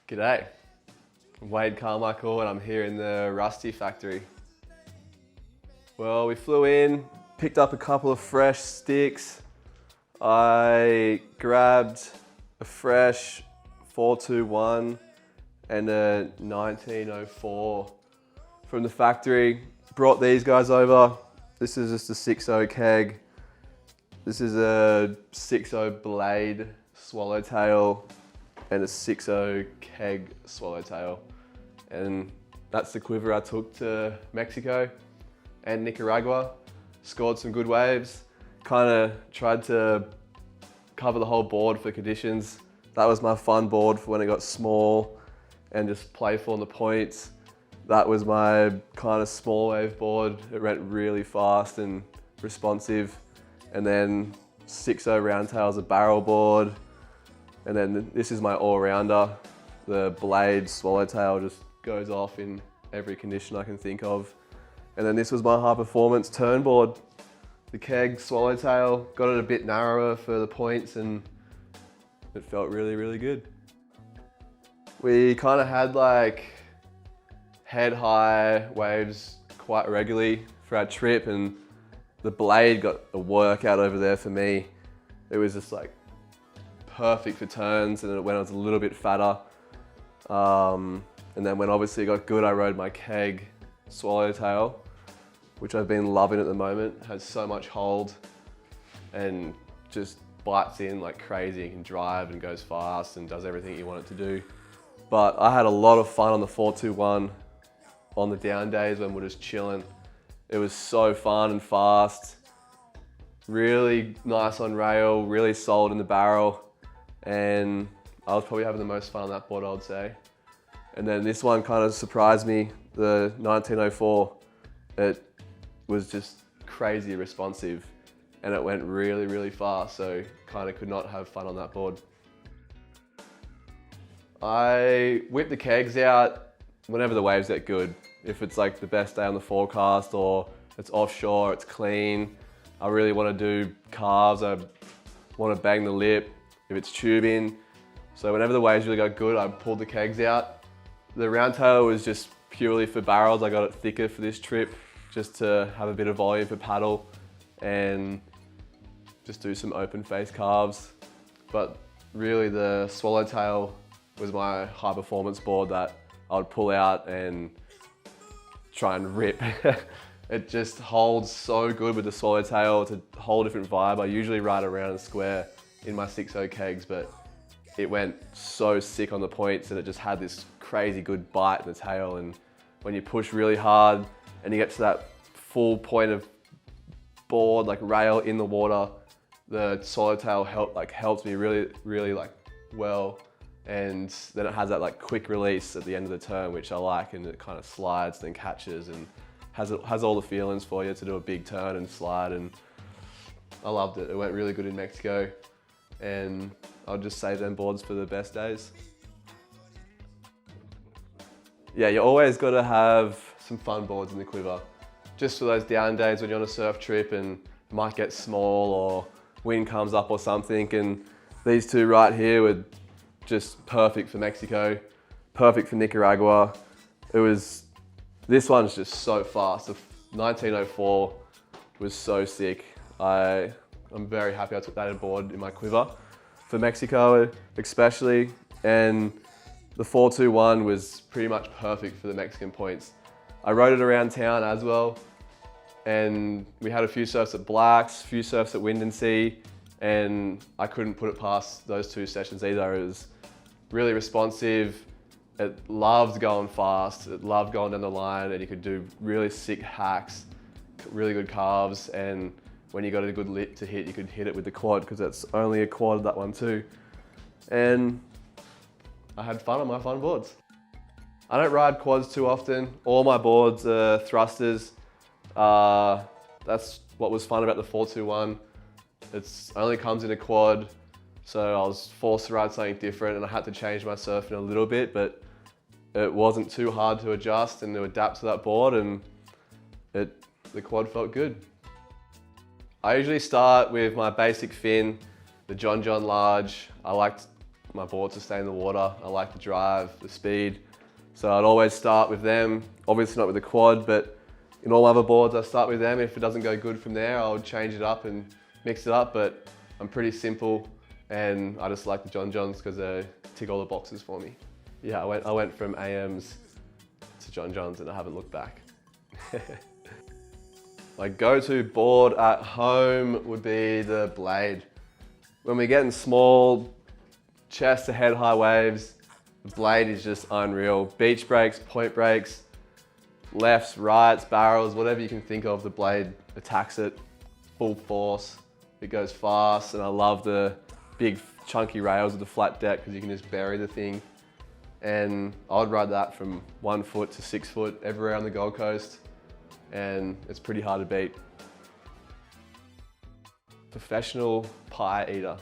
G'day, I'm Wade Carmichael and I'm here in the Rusty factory. Well, we flew in, picked up a couple of fresh sticks. I grabbed a fresh 421 and a 1904 from the factory. Brought these guys over. This is just a 6.0 keg. This is a 6.0 blade swallowtail and a 6.0 keg swallowtail. And that's the Quiver I took to Mexico and Nicaragua. Scored some good waves. Kind of tried to cover the whole board for conditions. That was my fun board for when it got small and just playful on the points. That was my kind of small wave board. It went really fast and responsive. And then 6.0 roundtail is a barrel board. And then this is my all-rounder. The blade swallowtail just goes off in every condition I can think of. And then this was my high performance turn board. The keg swallowtail, got it a bit narrower for the points and it felt really, really good. We kind of had like head high waves quite regularly for our trip, and the blade got a workout over there for me. It was just like perfect for turns, and when I was a little bit fatter. And then when obviously it got good, I rode my keg swallowtail, which I've been loving at the moment. Has so much hold and just bites in like crazy. It can drive and goes fast and does everything you want it to do. But I had a lot of fun on the 421 on the down days when we're just chilling. It was so fun and fast. Really nice on rail, really solid in the barrel. And I was probably having the most fun on that board, I would say. And then this one kind of surprised me, the 1904. It was just crazy responsive and it went really, really fast. So kind of could not have fun on that board. I whip the kegs out whenever the waves get good. If it's like the best day on the forecast or it's offshore, it's clean. I really want to do calves. I want to bang the lip if it's tubing. So whenever the waves really got good, I pulled the kegs out. The roundtail was just purely for barrels. I got it thicker for this trip just to have a bit of volume for paddle and just do some open face calves. But really the swallowtail was my high performance board that I would pull out and try and rip. It just holds so good with the swallowtail. It's a whole different vibe. I usually ride around and square in my 6.0 kegs, but it went so sick on the points and it just had this crazy good bite in the tail. And when you push really hard and you get to that full point of board, like rail in the water, the swallowtail helps me really well. And then it has that like quick release at the end of the turn, which I like, and it kind of slides and catches and has all the feelings for you to do a big turn and slide, and I loved it. It went really good in Mexico, and I'll just save them boards for the best days. Yeah, you always got to have some fun boards in the Quiver. Just for those down days when you're on a surf trip and it might get small or wind comes up or something, and these two right here were just perfect for Mexico, perfect for Nicaragua. This one's just so fast. The 1904 was so sick. I'm very happy I took that aboard in my Quiver for Mexico especially. And the 421 was pretty much perfect for the Mexican points. I rode it around town as well. And we had a few surfs at Blacks, a few surfs at Wind and Sea, and I couldn't put it past those two sessions either. It was really responsive. It loved going fast. It loved going down the line, and you could do really sick hacks, really good calves. And when you got a good lip to hit, you could hit it with the quad, because that's only a quad, that one too. And I had fun on my fun boards. I don't ride quads too often. All my boards are thrusters. That's what was fun about the 421. It only comes in a quad, so I was forced to ride something different, and I had to change my surfing a little bit, but it wasn't too hard to adjust and to adapt to that board, and the quad felt good. I usually start with my basic fin, the John Large. I liked my board to stay in the water. I like the drive, the speed. So I'd always start with them. Obviously not with the quad, but in all other boards I start with them. If it doesn't go good from there, I'll change it up and mix it up, but I'm pretty simple and I just like the John Johns because they tick all the boxes for me. Yeah, I went from AMs to John Johns and I haven't looked back. My go-to board at home would be the Blade. When we're getting small, chest to head high waves, the Blade is just unreal. Beach breaks, point breaks, lefts, rights, barrels, whatever you can think of, the Blade attacks it full force. It goes fast, and I love the big chunky rails with the flat deck because you can just bury the thing. And I would ride that from 1 foot to 6 foot everywhere on the Gold Coast, and it's pretty hard to beat. Professional pie eater.